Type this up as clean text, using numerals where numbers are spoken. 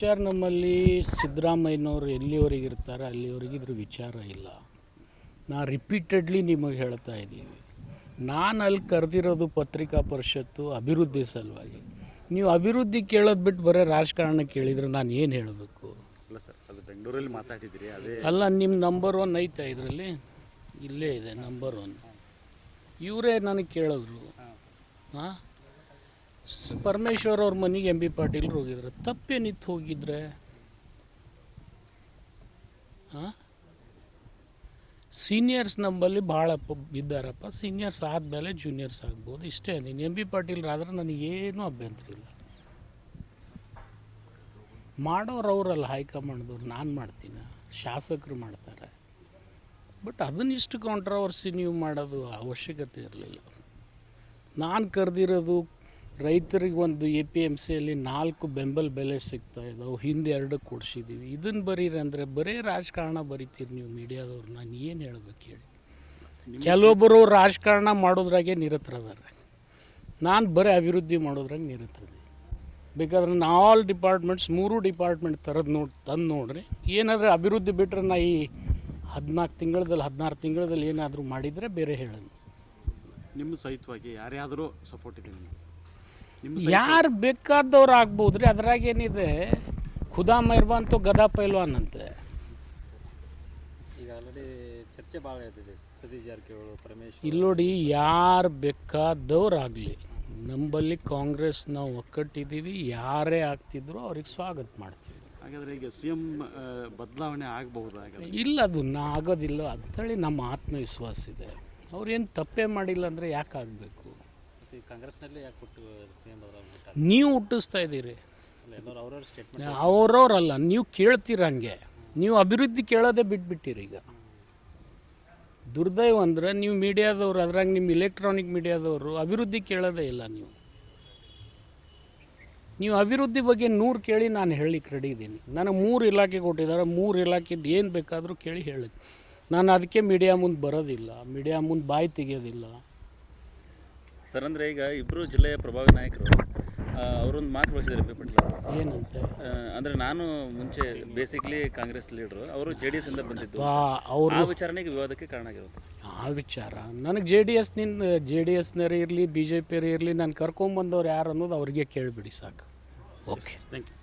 ವಿಚಾರ ನಮ್ಮಲ್ಲಿ ಸಿದ್ದರಾಮಯ್ಯನವರು ಎಲ್ಲಿವರೆಗೆ ಇರ್ತಾರೆ ಅಲ್ಲಿವರೆಗೆ ಇದ್ರ ವಿಚಾರ ಇಲ್ಲ. ನಾ ರಿಪೀಟೆಡ್ಲಿ ನಿಮಗೆ ಹೇಳ್ತಾ ಇದ್ದೀವಿ, ನಾನು ಅಲ್ಲಿ ಕರೆದಿರೋದು ಪತ್ರಿಕಾ ಪರಿಷತ್ತು ಅಭಿವೃದ್ಧಿ ಸಲುವಾಗಿ. ನೀವು ಅಭಿವೃದ್ಧಿ ಕೇಳೋದು ಬಿಟ್ಟು ಬರೀ ರಾಜಕಾರಣ ಕೇಳಿದರೆ ನಾನು ಏನು ಹೇಳಬೇಕು? ಅಲ್ಲ ಸರ್, ಅದು ಬೆಂಗಳೂರಲ್ಲಿ ಮಾತಾಡಿದ್ದೀರಿ, ಅದೇ ಅಲ್ಲ ನಿಮ್ಮ ನಂಬರ್ 1 ಐತೆ ಇದರಲ್ಲಿ, ಇಲ್ಲೇ ಇದೆ ನಂಬರ್ 1. ಇವರೇ ನನಗೆ ಕೇಳಿದ್ರು, ಹಾಂ ಪರಮೇಶ್ವರ್ ಅವ್ರ ಮನೆಗೆ ಎಂ ಬಿ ಪಾಟೀಲ್ರು ಹೋಗಿದ್ರು, ತಪ್ಪೇನಿತ್ತು ಹೋಗಿದ್ರೆ? ಹಾಂ ಸೀನಿಯರ್ಸ್ ನಮ್ಮಲ್ಲಿ ಭಾಳ ಇದ್ದಾರಪ್ಪ, ಸೀನಿಯರ್ಸ್ ಆದಮೇಲೆ ಜೂನಿಯರ್ಸ್ ಆಗ್ಬೋದು, ಇಷ್ಟೇ. ನೀನು ಎಂ ಬಿ ಪಾಟೀಲ್ರಾದ್ರೆ ನನಗೇನೂ ಅಭ್ಯಂತರ ಇಲ್ಲ. ಮಾಡೋರು ಅವರಲ್ಲ, ಹೈಕಮಾಂಡ್ದವ್ರು, ನಾನು ಮಾಡ್ತೀನಿ, ಶಾಸಕರು ಮಾಡ್ತಾರೆ. ಬಟ್ ಅದನ್ನಿಷ್ಟು ಕಾಂಟ್ರವರ್ಸಿ ನೀವು ಮಾಡೋದು ಅವಶ್ಯಕತೆ ಇರಲಿಲ್ಲ. ನಾನು ಕರೆದಿರೋದು ರೈತರಿಗೆ ಒಂದು APMCಯಲ್ಲಿ 4 ಬೆಂಬಲ ಬೆಲೆ ಸಿಗ್ತಾ ಇದ್ದಾವೆ, ಹಿಂದೆ 2 ಕೊಡಿಸಿದ್ದೀವಿ. ಇದನ್ನು ಬರೀರಿ ಅಂದರೆ ಬರೀ ರಾಜಕಾರಣ ಬರೀತೀರಿ ನೀವು ಮೀಡಿಯಾದವ್ರು. ನಾನು ಏನು ಹೇಳ್ಬೇಕು ಹೇಳಿ? ಕೆಲವೊಬ್ಬರು ರಾಜಕಾರಣ ಮಾಡೋದ್ರಾಗೆ ನಿರತರದಾರೆ, ನಾನು ಬರೀ ಅಭಿವೃದ್ಧಿ ಮಾಡೋದ್ರಾಗೆ ನಿರತರಿದೆ. ಬೇಕಾದ್ರೆ ಆಲ್ ಡಿಪಾರ್ಟ್ಮೆಂಟ್ಸ್ 3 ಡಿಪಾರ್ಟ್ಮೆಂಟ್ ತಂದು ನೋಡ್ರಿ, ಏನಾದರೂ ಅಭಿವೃದ್ಧಿ ಬಿಟ್ಟರೆ ನಾ ಈ 14 ತಿಂಗಳದಲ್ಲಿ 16 ತಿಂಗಳಲ್ಲಿ ಏನಾದರೂ ಮಾಡಿದರೆ ಬೇರೆ ಹೇಳೋಣ. ನಿಮ್ಮ ಸಹಿತವಾಗಿ ಯಾರ್ಯಾದರೂ ಸಪೋರ್ಟ್ ಇದೆ? ಯಾರು ಬೇಕಾದವ್ರು ಆಗ್ಬೋದು ರೀ, ಅದ್ರಾಗೇನಿದೆ. ಖುದಾ ಮೆಹರ್ಬಾನ್ ಗದಾ ಪೈಲ್ವಾನ್ ಅಂತೆ. ಈಗ ಆಲ್ರೆಡಿ ಚರ್ಚೆ ಭಾಳ ಆಗ್ತಿದೆ, ಸತೀಶ್ ಜಾರಕಿಹೊಳಿ, ಪರಮೇಶ್ವರ್. ಇಲ್ಲಿ ನೋಡಿ, ಯಾರು ಬೇಕಾದವ್ರಾಗಲಿ, ನಂಬಲ್ಲಿ ಕಾಂಗ್ರೆಸ್ ನಾವು ಒಕ್ಕಟ್ಟಿದ್ದೀವಿ. ಯಾರೇ ಆಗ್ತಿದ್ರು ಅವ್ರಿಗೆ ಸ್ವಾಗತ ಮಾಡ್ತೀವಿ. ಹಾಗಾದರೆ ಈಗ CM ಬದಲಾವಣೆ ಆಗಬಹುದಾ? ಇಲ್ಲ, ಅದು ಆಗೋದಿಲ್ಲ ಅಂಥೇಳಿ ನಮ್ಮ ಆತ್ಮವಿಶ್ವಾಸ ಇದೆ. ಅವ್ರೇನು ತಪ್ಪೇ ಮಾಡಿಲ್ಲ ಅಂದರೆ ಯಾಕೆ ಆಗಬೇಕು? ಕಾಂಗ್ರೆಸ್ನಲ್ಲಿ ಯಾಕೆ ಕೊಟ್ಟು CM ಬದಲಾವಣೆ ನೀವು ಹುಟ್ಟಿಸ್ತಾ ಇದ್ದೀರಿ. ಎಲ್ಲರೂ ಅವ್ರವ್ರ ಸ್ಟೇಟ್ಮೆಂಟ್ ಅವ್ರವ್ರಲ್ಲ, ನೀವು ಕೇಳ್ತೀರ. ಹಂಗೆ ನೀವು ಅಭಿವೃದ್ಧಿ ಕೇಳೋದೇ ಬಿಟ್ಬಿಟ್ಟಿರಿ. ಈಗ ದುರ್ದೈವ ಅಂದರೆ ನೀವು ಮೀಡಿಯಾದವರು, ಅದ್ರಾಗ ನಿಮ್ಮ ಇಲೆಕ್ಟ್ರಾನಿಕ್ ಮೀಡಿಯಾದವರು ಅಭಿವೃದ್ಧಿ ಕೇಳೋದೇ ಇಲ್ಲ. ನೀವು ಅಭಿವೃದ್ಧಿ ಬಗ್ಗೆ 100 ಕೇಳಿ ನಾನು ಹೇಳಲಿಕ್ಕೆ ರೆಡಿ ಇದ್ದೀನಿ. ನನಗೆ 3 ಇಲಾಖೆ ಕೊಟ್ಟಿದ್ದಾರೆ, 3 ಇಲಾಖೆದು ಏನು ಬೇಕಾದರೂ ಕೇಳಿ ಹೇಳಿ. ನಾನು ಅದಕ್ಕೆ ಮೀಡಿಯಾ ಮುಂದೆ ಬರೋದಿಲ್ಲ, ಮೀಡಿಯಾ ಮುಂದೆ ಬಾಯಿ ತೆಗೆಯೋದಿಲ್ಲ. ಸರ್, ಅಂದರೆ ಈಗ ಇಬ್ಬರು ಜಿಲ್ಲೆಯ ಪ್ರಭಾವಿ ನಾಯಕರು ಅವರೊಂದು ಮಾತು ಬಳಸಿದ್ದಾರೆ MP ಪಾಟೀಲ್ ಏನಂತೆ ಅಂದರೆ, ನಾನು ಮುಂಚೆ ಬೇಸಿಕ್ಲಿ ಕಾಂಗ್ರೆಸ್ ಲೀಡ್ರು, ಅವರು JDS ಇಂದ ಬಂದಿದ್ದು. ಅವರು ಆ ವಿಚಾರಣೆಗೆ ವಿವಾದಕ್ಕೆ ಕಾರಣ ಆಗಿರುತ್ತೆ. ಆ ವಿಚಾರ ನನಗೆ JDSನರೇ ಇರಲಿ, BJPಯವರೇ ಇರಲಿ, ನಾನು ಕರ್ಕೊಂಬಂದವ್ರು ಯಾರು ಅನ್ನೋದು ಅವ್ರಿಗೆ ಕೇಳಿಬಿಡಿ ಸಾಕು. Okay, thank you.